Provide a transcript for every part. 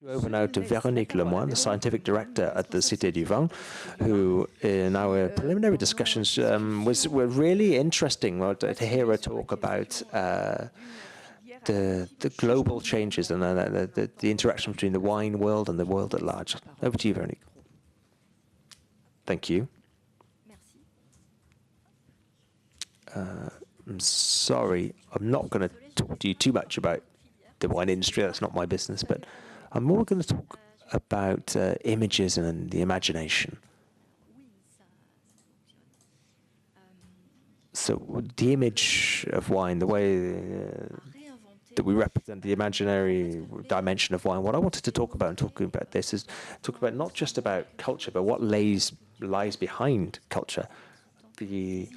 Over now to Véronique Lemoine, the scientific director at the Cité du Vin, who in our preliminary discussions were really interesting to hear her talk about the global changes and the interaction between the wine world and the world at large. Over to you, Véronique. Thank you. I'm sorry, I'm not going to talk to you too much about the wine industry. That's not my business, but I'm more going to talk about images and the imagination. So the image of wine, the way that we represent the imaginary dimension of wine, what I wanted to talk about in talking about this is talk about not just about culture, but what lies behind culture. The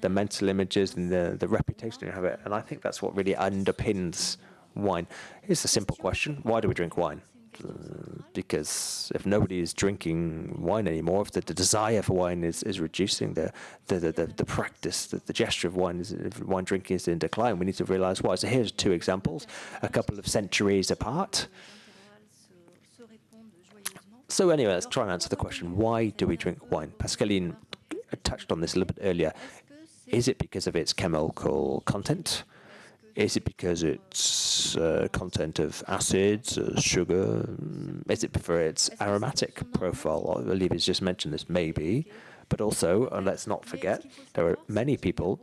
mental images and the reputation you have it. And I think that's what really underpins wine. Here's a simple question. Why do we drink wine? Because if nobody is drinking wine anymore, if the desire for wine is reducing, the practice, the gesture of wine drinking is in decline, we need to realize why. So here's two examples, a couple of centuries apart. So anyway, let's try and answer the question, why do we drink wine? Pascaline touched on this a little bit earlier. Is it because of its chemical content? Is it because it's content of acids, sugar? Is it for its aromatic profile? Olivia's just mentioned this, maybe. But also, let's not forget, there are many people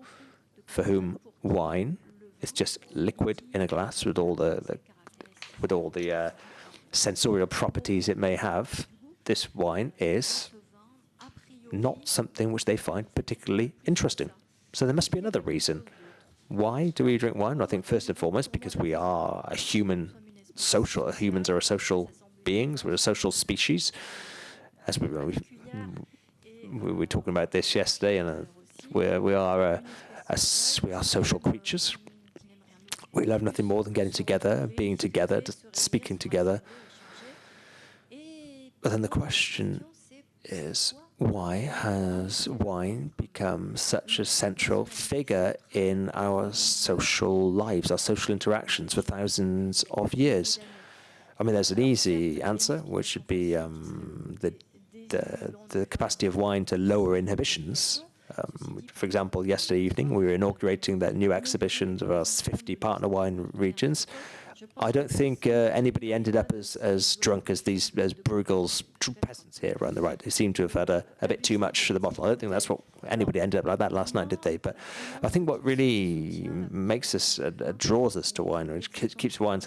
for whom wine is just liquid in a glass with all the sensorial properties it may have. This wine is not something which they find particularly interesting. So there must be another reason. Why do we drink wine? I think first and foremost because we are a humans are social beings. We're a social species. As we were talking about this yesterday, and we are social creatures. We love nothing more than getting together, being together, just speaking together. But then the question is, why has wine become such a central figure in our social lives, our social interactions for thousands of years? I mean, there's an easy answer, which would be the capacity of wine to lower inhibitions. For example, yesterday evening, we were inaugurating that new exhibition of our 50 partner wine regions. I don't think anybody ended up as drunk as Bruegel's peasants here around the right. They seem to have had a bit too much to the bottle. I don't think that's what anybody ended up like that last night, did they? But I think what really makes us, draws us to wine, which keeps wine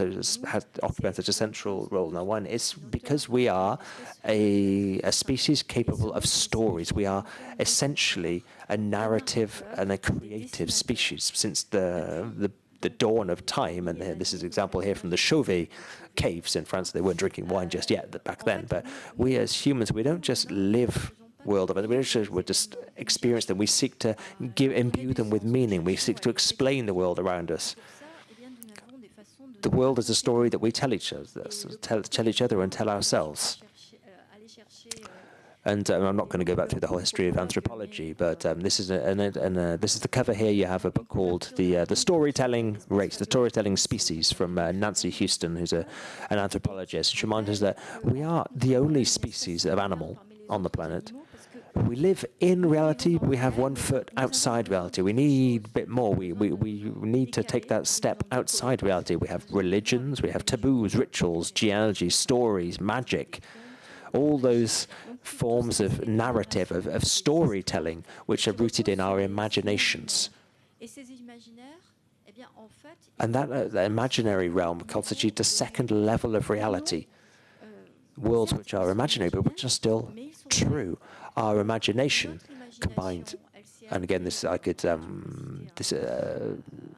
occupying such a central role in our wine, is because we are a species capable of stories. We are essentially a narrative and a creative species. Since the dawn of time, and this is an example here from the Chauvet caves in France. They weren't drinking wine just yet back then, but we as humans, we don't just live world of it, we just experience them. We seek to imbue them with meaning. We seek to explain the world around us. The world is a story that we tell each other and tell ourselves. And I'm not going to go back through the whole history of anthropology, but this is this is the cover here. You have a book called the Storytelling Race, the Storytelling Species, from Nancy Houston, who's an anthropologist. She reminds us that we are the only species of animal on the planet. We live in reality. We have one foot outside reality. We need a bit more. We need to take that step outside reality. We have religions. We have taboos, rituals, genealogy, stories, magic. All those forms of narrative, of storytelling, which are rooted in our imaginations. And that imaginary realm constitutes a second level of reality. Worlds which are imaginary, but which are still true. Our imagination combined. And again, this I could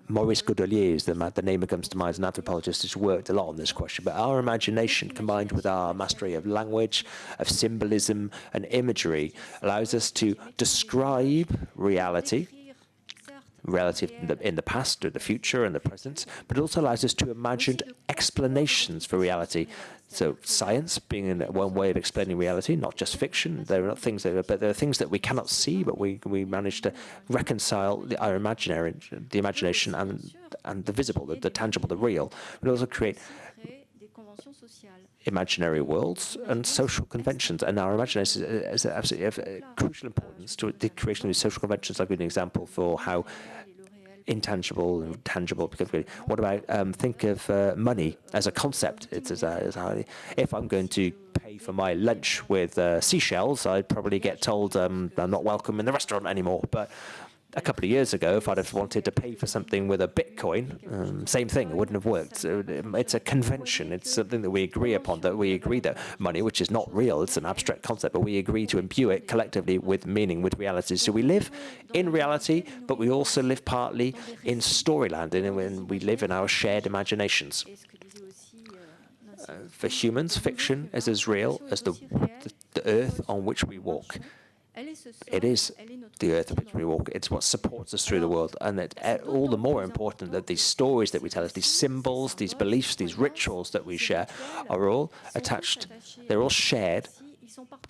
Maurice Godelier is the name that comes to mind as an anthropologist who's worked a lot on this question. But our imagination combined with our mastery of language, of symbolism and imagery allows us to describe reality in the past or the future and the present, but it also allows us to imagine explanations for reality. So science being one way of explaining reality, not just fiction. There are not things but there are things that we cannot see, but we manage to reconcile our the imagination and the visible, the tangible, the real. We also create imaginary worlds and social conventions. And our imagination is absolutely of crucial importance to the creation of these social conventions. I'll give you an example for how intangible and tangible becomes really. What about think of money as a concept? It's if I'm going to pay for my lunch with seashells, I'd probably get told I'm not welcome in the restaurant anymore. But a couple of years ago, if I'd have wanted to pay for something with a Bitcoin, same thing, it wouldn't have worked. So it's a convention. It's something that we agree upon, that we agree that money, which is not real, it's an abstract concept, but we agree to imbue it collectively with meaning, with reality. So we live in reality, but we also live partly in storyland, and we live in our shared imaginations. For humans, fiction is as real as the earth on which we walk. It is the earth on which we walk. It's what supports us through the world. And it's all the more important that these stories that we tell us, these symbols, these beliefs, these rituals that we share are all attached. They're all shared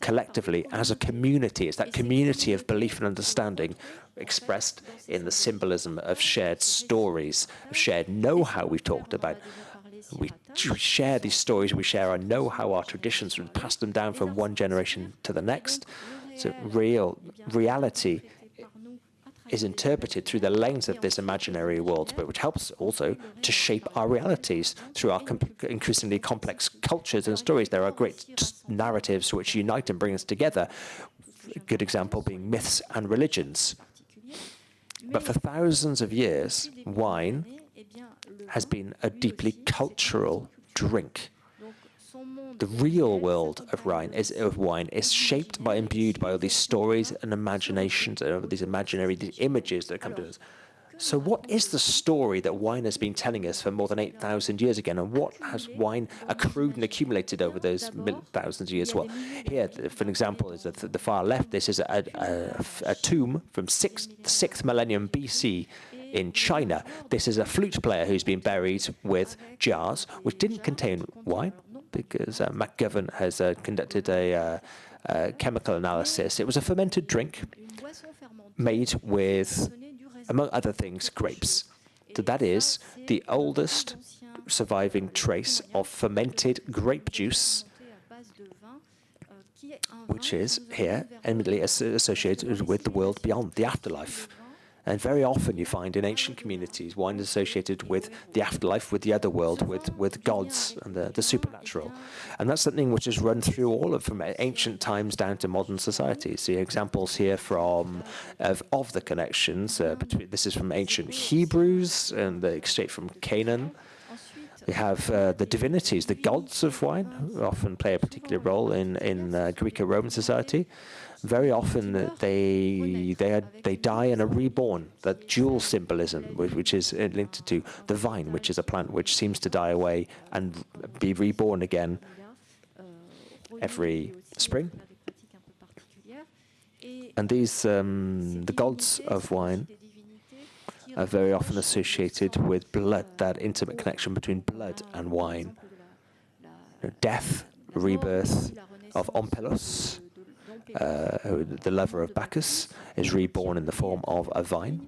collectively as a community. It's that community of belief and understanding expressed in the symbolism of shared stories, of shared know-how we've talked about. We share these stories, we share our know-how, our traditions, we pass them down from one generation to the next. So reality is interpreted through the lens of this imaginary world, but which helps also to shape our realities through our increasingly complex cultures and stories. There are great narratives which unite and bring us together, a good example being myths and religions. But for thousands of years, wine has been a deeply cultural drink. The real world of wine is shaped by, imbued by all these stories and imaginations, these images that come to us. So what is the story that wine has been telling us for more than 8,000 years again, and what has wine accrued and accumulated over those thousands of years? Well, here, for an example, is at the far left, this is a tomb from 6th millennium BC in China. This is a flute player who's been buried with jars which didn't contain wine, because McGovern has conducted a chemical analysis. It was a fermented drink made with, among other things, grapes. So that is the oldest surviving trace of fermented grape juice, which is here eminently associated with the world beyond, the afterlife. And very often you find in ancient communities wine is associated with the afterlife, with the other world, with gods and the supernatural. And that's something which has run through all from ancient times down to modern societies. See examples here of the connections between. This is from ancient Hebrews and straight from Canaan. We have the divinities, the gods of wine, who often play a particular role in Greco-Roman society. Very often they die and are reborn. That dual symbolism, which is linked to the vine, which is a plant which seems to die away and be reborn again every spring. And these the gods of wine are very often associated with blood, that intimate connection between blood and wine. Death, rebirth of Ompelos, the lover of Bacchus, is reborn in the form of a vine.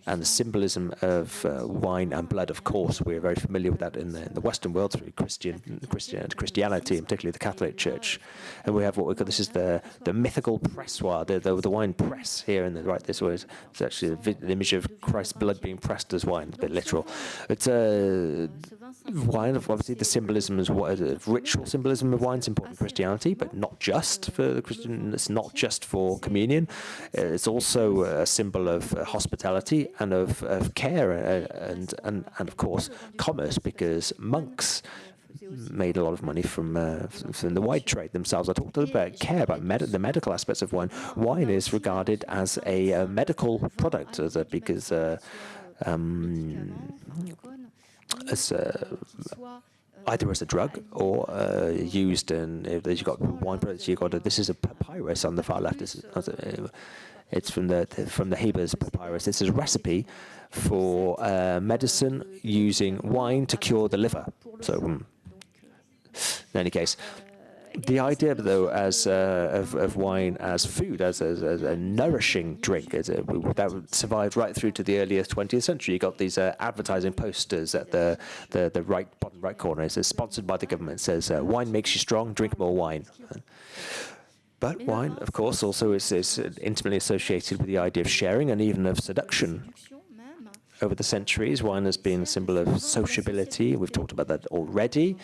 And the symbolism of wine and blood, of course, we're very familiar with that in the Western world through Christianity, and particularly the Catholic Church. And we have what we call, this is the mythical pressoir, the wine press here in the right. This was it's actually the image of Christ's blood being pressed as wine, a bit literal. It's wine, obviously, the symbolism is what ritual symbolism of wine is important in Christianity, but not just for the Christian. It's not just for communion. It's also a symbol of hospitality and of care and of course commerce, because monks made a lot of money from the wine trade themselves. I talked about care, about the medical aspects of wine. Wine is regarded as a medical product, because either as a drug or used in. If you've got wine products, you've got this is a papyrus on the far left. It's from the Hebrews papyrus. This is a recipe for medicine using wine to cure the liver. So, in any case, The idea, though, as of wine as food, as a nourishing drink, that survived right through to the earlier 20th century. You got these advertising posters at the bottom right corner. It says, sponsored by the government. It says, wine makes you strong, drink more wine. But wine, of course, also is intimately associated with the idea of sharing and even of seduction. Over the centuries, wine has been a symbol of sociability. We've talked about that already.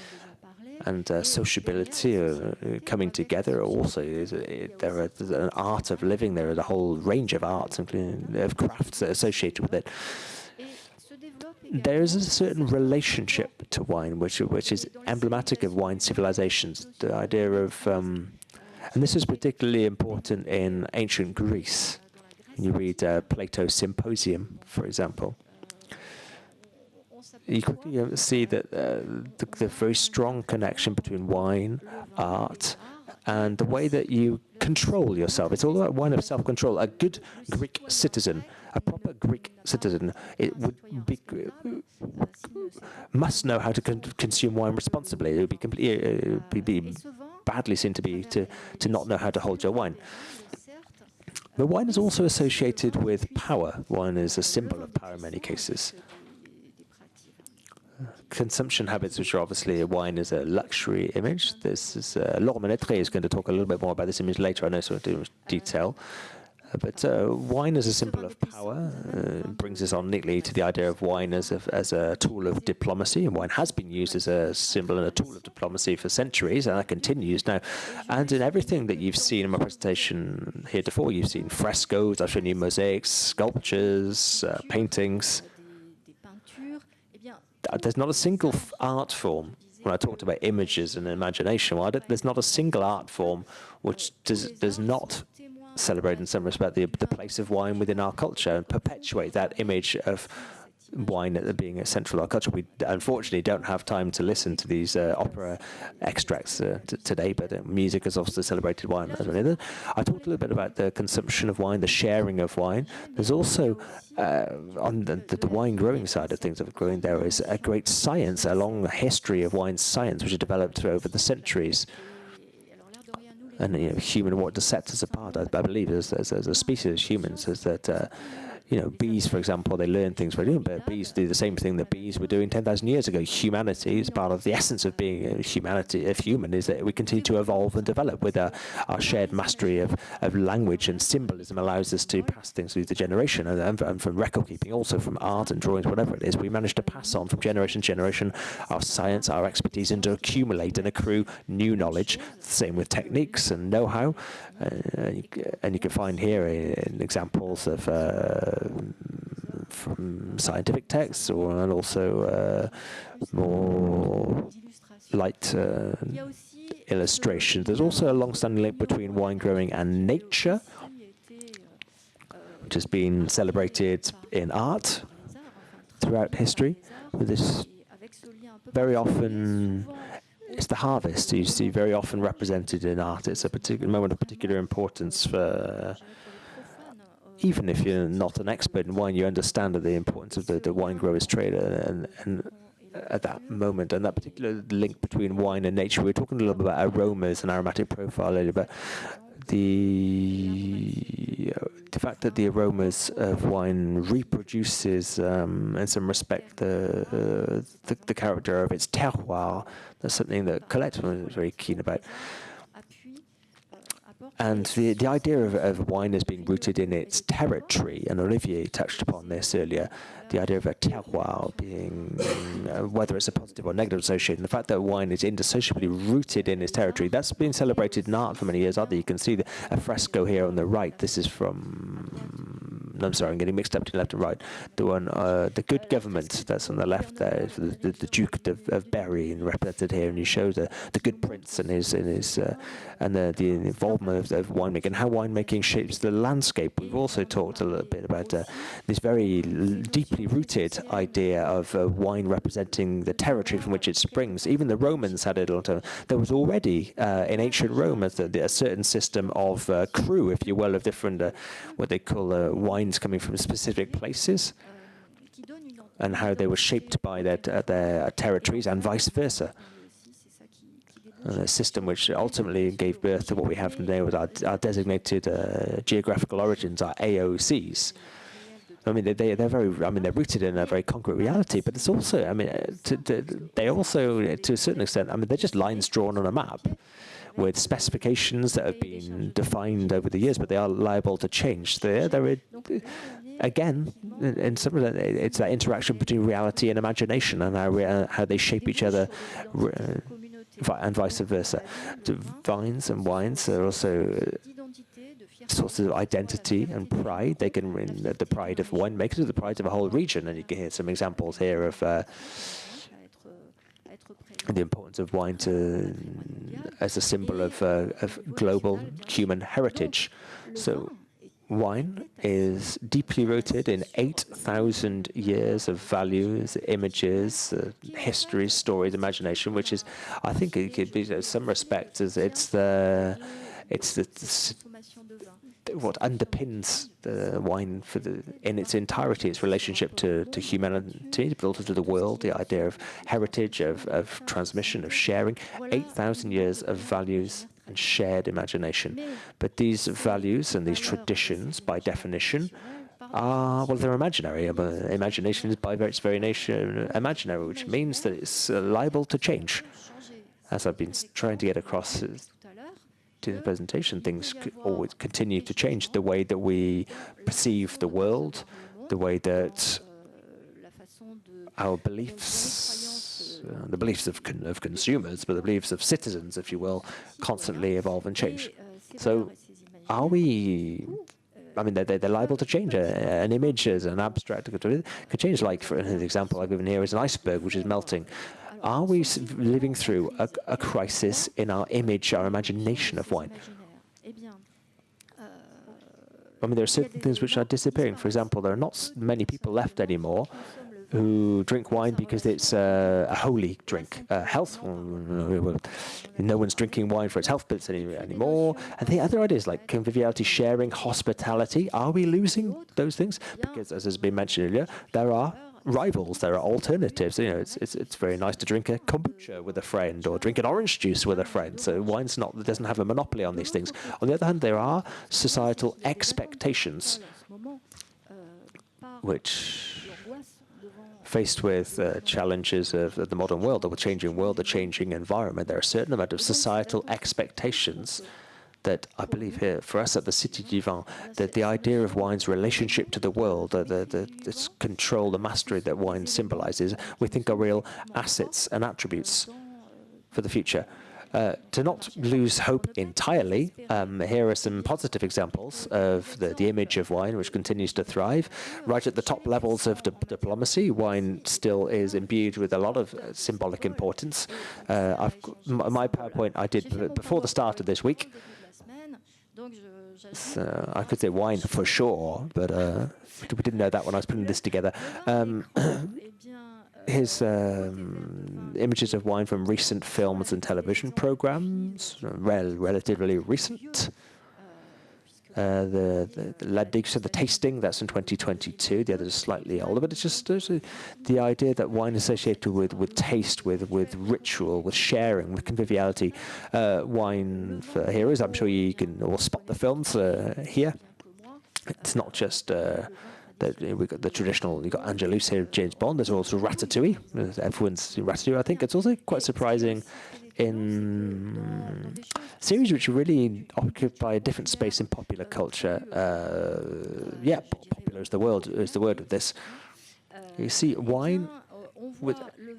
And sociability, coming together also, there's an art of living. There is a whole range of arts, including of crafts associated with it. There is a certain relationship to wine, which is emblematic of wine civilizations. The idea of, and this is particularly important in ancient Greece. You read Plato's Symposium, for example. You quickly see that the very strong connection between wine, art, and the way that you control yourself. It's all about wine of self-control. A good Greek citizen, a proper Greek citizen, must know how to consume wine responsibly. It would be badly seen to not know how to hold your wine. But wine is also associated with power. Wine is a symbol of power in many cases. Consumption habits, which are obviously wine is a luxury image. This is Laurent Menetré is going to talk a little bit more about this image later. I know so in detail. But wine as a symbol of power brings us on neatly to the idea of wine as a tool of diplomacy. And wine has been used as a symbol and a tool of diplomacy for centuries, and that continues now. And in everything that you've seen in my presentation heretofore, you've seen frescoes, I've shown you mosaics, sculptures, paintings. There's not a single art form, when I talked about images and imagination, there's not a single art form which does not celebrate in some respect the place of wine within our culture and perpetuate that image of wine being central to our culture. We unfortunately don't have time to listen to these opera extracts today, but music has also celebrated wine as well. I talked a little bit about the consumption of wine, the sharing of wine. There's also, on the wine growing side of things, there is a great science, a long history of wine science, which has developed over the centuries. And what sets us apart, I believe, as a species, as humans, is that bees, for example, they learn things by doing, but bees do the same thing that bees were doing 10,000 years ago. Humanity is part of the essence of being human, is that we continue to evolve and develop with our shared mastery of language, and symbolism allows us to pass things through the generation, and from record keeping, also from art and drawings, whatever it is, we manage to pass on from generation to generation our science, our expertise, and to accumulate and accrue new knowledge. Same with techniques and know-how, and you can find here examples of from scientific texts, and also more light illustrations. There's also a long-standing link between wine growing and nature, which has been celebrated in art throughout history. With this, very often, it's the harvest you see very often represented in art. It's a particular moment of particular importance for. Even if you're not an expert in wine, you understand the importance of the wine grower's trade, and at that moment, and that particular link between wine and nature. We were talking a little bit about aromas and aromatic profile earlier, but the fact that the aromas of wine reproduces, in some respect, the character of its terroir. That's something that Colette was very keen about. And the idea of wine as being rooted in its territory, and Olivier touched upon this earlier, the idea of a terroir being, whether it's a positive or negative association, the fact that wine is indissociably rooted in its territory, that's been celebrated in art for many years. You can see a fresco here on the right. This is from, no, I'm sorry, I'm getting mixed up to left and right. The one, the Good Government, that's on the left there, the Duke of Berry represented here, and he shows the Good Prince and his and the involvement of winemaking and how winemaking shapes the landscape. We've also talked a little bit about this very deeply rooted idea of wine representing the territory from which it springs. Even the Romans had it a long time. There was already in ancient Rome a certain system of cru, if you will, of different what they call wines coming from specific places, and how they were shaped by their territories and vice versa. a system which ultimately gave birth to what we have today with our designated geographical origins, our AOCs. I mean, they're very. I mean, they're rooted in a very concrete reality, but it's also. I mean, they also, to a certain extent. I mean, they're just lines drawn on a map with specifications that have been defined over the years, but they are liable to change. Again, in some of it's that interaction between reality and imagination, and how they shape each other, and vice versa. Vines and wines are also sources of identity and pride. They can bring the pride of winemakers, the pride of a whole region, and you can hear some examples here of the importance of wine as a symbol of global human heritage. So wine is deeply rooted in 8,000 years of values, images, histories, stories, imagination, which is, I think it could be, in some respects, what underpins the wine in its entirety, its relationship to humanity, but also to the world, the idea of heritage, of transmission, of sharing, 8,000 years of values and shared imagination. But these values and these traditions, by definition, they're imaginary. Imagination is by its very nature imaginary, which means that it's liable to change. As I've been trying to get across to the presentation, things always continue to change. The way that we perceive the world, the way that our beliefs, the beliefs of consumers, but the beliefs of citizens, if you will, constantly evolve and change. So are we, I mean, they're liable to change. An image as an abstract could change. Like, for an example I've given here is an iceberg which is melting. Are we living through a crisis in our image, our imagination of wine? I mean, there are certain things which are disappearing. For example, there are not many people left anymore who drink wine because it's a holy drink. Health, no one's drinking wine for its health benefits anymore. And the other ideas like conviviality, sharing, hospitality, are we losing those things? Because, as has been mentioned earlier, there are rivals, there are alternatives. You know, it's very nice to drink a kombucha with a friend or drink an orange juice with a friend. So wine's doesn't have a monopoly on these things. On the other hand, there are societal expectations which, faced with challenges of the modern world, the changing world, the changing environment, there are a certain amount of societal expectations that I believe here, for us at the Cité du Vin, that the idea of wine's relationship to the world, the control, the mastery that wine symbolizes, we think are real assets and attributes for the future. To not lose hope entirely, here are some positive examples of the image of wine, which continues to thrive. Right at the top levels of diplomacy, wine still is imbued with a lot of symbolic importance. My PowerPoint I did before the start of this week. So I could say wine for sure, but we didn't know that when I was putting this together. Here's images of wine from recent films and television programs, relatively recent. The tasting, that's in 2022. The others are slightly older, but it's just the idea that wine is associated with taste, with ritual, with sharing, with conviviality. Wine for heroes, I'm sure you can all spot the films here. It's not just we've got the traditional, you've got Angelus here, James Bond. There's also Ratatouille. Everyone's seen Ratatouille. I think it's also quite surprising in series which really occupy a different space in popular culture. Popular is the word of this. You see wine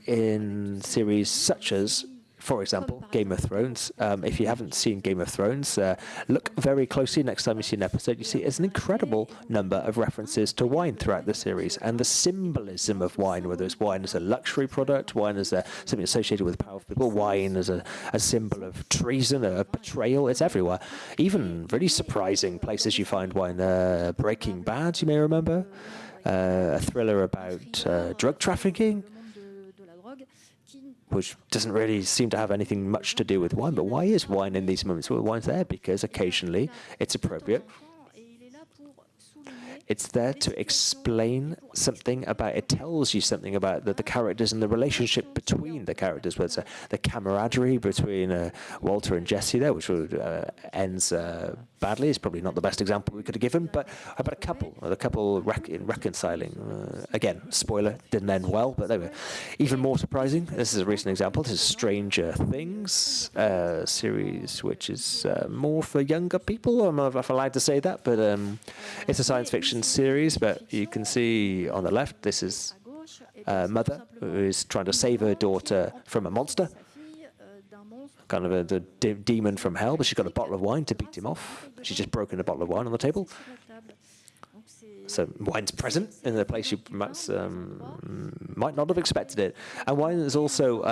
in series such as, for example, Game of Thrones. If you haven't seen Game of Thrones, look very closely next time you see an episode. You see it's an incredible number of references to wine throughout the series, and the symbolism of wine, whether it's wine as a luxury product, wine as something associated with powerful people, wine as a symbol of treason, a betrayal. It's everywhere. Even really surprising places you find wine. Breaking Bad, you may remember, a thriller about drug trafficking, which doesn't really seem to have anything much to do with wine. But why is wine in these moments? Well, wine's there because occasionally it's appropriate. It's there to explain something about, it tells you something about the characters and the relationship between the characters, whether it's the camaraderie between Walter and Jesse there, which ends badly. It's probably not the best example we could have given, but how about a couple reconciling? Again, spoiler, didn't end well, but there we go. Even more surprising, this is a recent example, this is Stranger Things, series which is more for younger people. I'm not allowed to say that, but it's a science fiction series, but you can see on the left, this is a mother who is trying to save her daughter from a monster, kind of the demon from hell, but she's got a bottle of wine to beat him off. She's just broken a bottle of wine on the table. So wine's present in a place you might not have expected it. And wine is also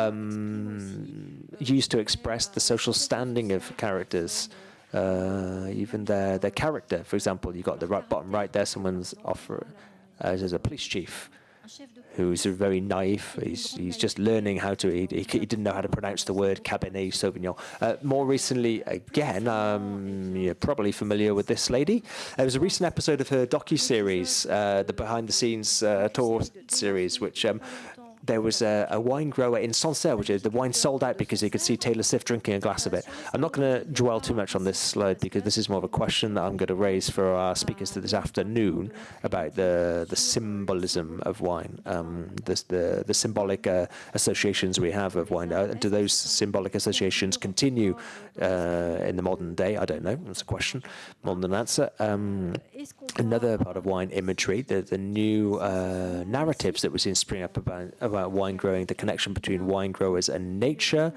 used to express the social standing of characters, even their character. For example, you got the bottom right there, someone's offer as a police chief who's very naive. He's just learning how to. He didn't know how to pronounce the word Cabernet Sauvignon. More recently, again, you're probably familiar with this lady. There was a recent episode of her docu-series, the behind-the-scenes tour series, which there was a wine grower in Sancerre, which is the wine sold out because you could see Taylor Swift drinking a glass of it. I'm not going to dwell too much on this slide because this is more of a question that I'm going to raise for our speakers this afternoon about the symbolism of wine, the symbolic associations we have of wine. Do those symbolic associations continue in the modern day? I don't know. That's a question more than an answer. Another part of wine imagery, the new narratives that we're seeing spring up about wine growing, the connection between wine growers and nature,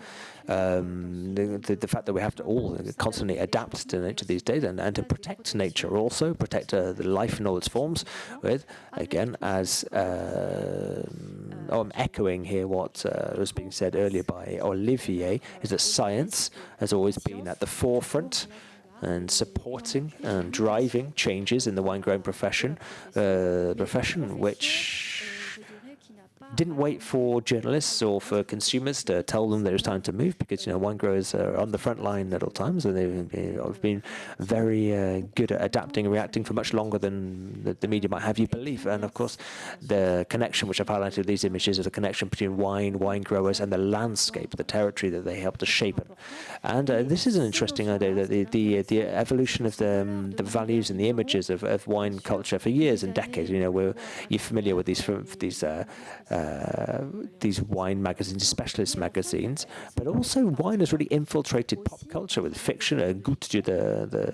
the fact that we have to all constantly adapt to nature these days and to protect nature also, protect the life in all its forms with, again, as I'm echoing here what was being said earlier by Olivier, is that science has always been at the forefront and supporting and driving changes in the wine growing profession, which didn't wait for journalists or for consumers to tell them that it was time to move, because wine growers are on the front line at all times, and they've been very good at adapting and reacting for much longer than the media might have you believe. And of course, the connection which I've highlighted with these images is the connection between wine growers, and the landscape, the territory that they help to shape. And this is an interesting idea, that the evolution of the values and the images of wine culture for years and decades. You're familiar with these wine magazines, specialist magazines, but also wine has really infiltrated pop culture with fiction. Goutte de the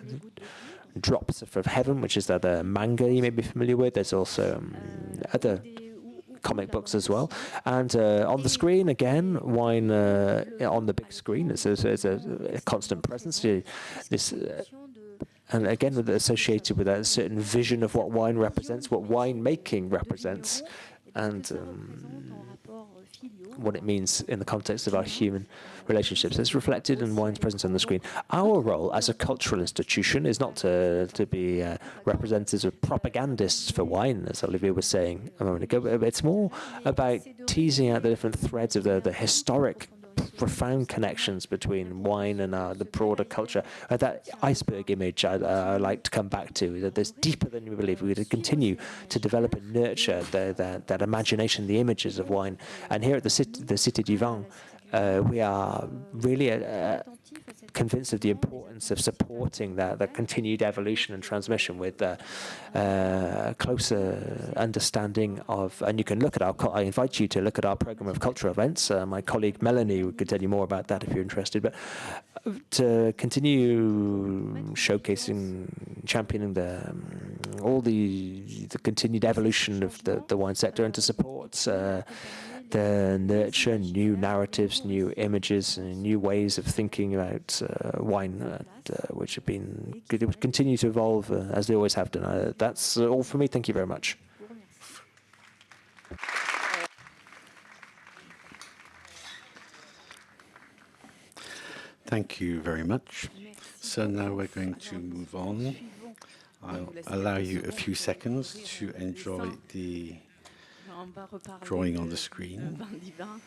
drops from heaven, which is that manga you may be familiar with. There's also other comic books as well, and on the screen again, wine on the big screen. It's a constant presence. And again, associated with that, a certain vision of what wine represents, what wine making represents, and what it means in the context of our human relationships. It's reflected in wine's presence on the screen. Our role as a cultural institution is not to be representatives of propagandists for wine, as Olivier was saying a moment ago, but it's more about teasing out the different threads of the historic, profound connections between wine and the broader culture. That iceberg image I like to come back to, that there's deeper than we believe. We're going to continue to develop and nurture that imagination, the images of wine. And here at the Cité du Vin, we are really convinced of the importance of supporting that continued evolution and transmission with closer understanding of, and you can look at I invite you to look at our program of cultural events. My colleague Melanie could tell you more about that if you're interested, but to continue showcasing, championing all the continued evolution of the wine sector, and to support the nurture new narratives, new images, and new ways of thinking about wine, which have been continue to evolve as they always have done. That's all for me. Thank you very much. Thank you very much. So now we're going to move on. I'll allow you a few seconds to enjoy the drawing on the screen.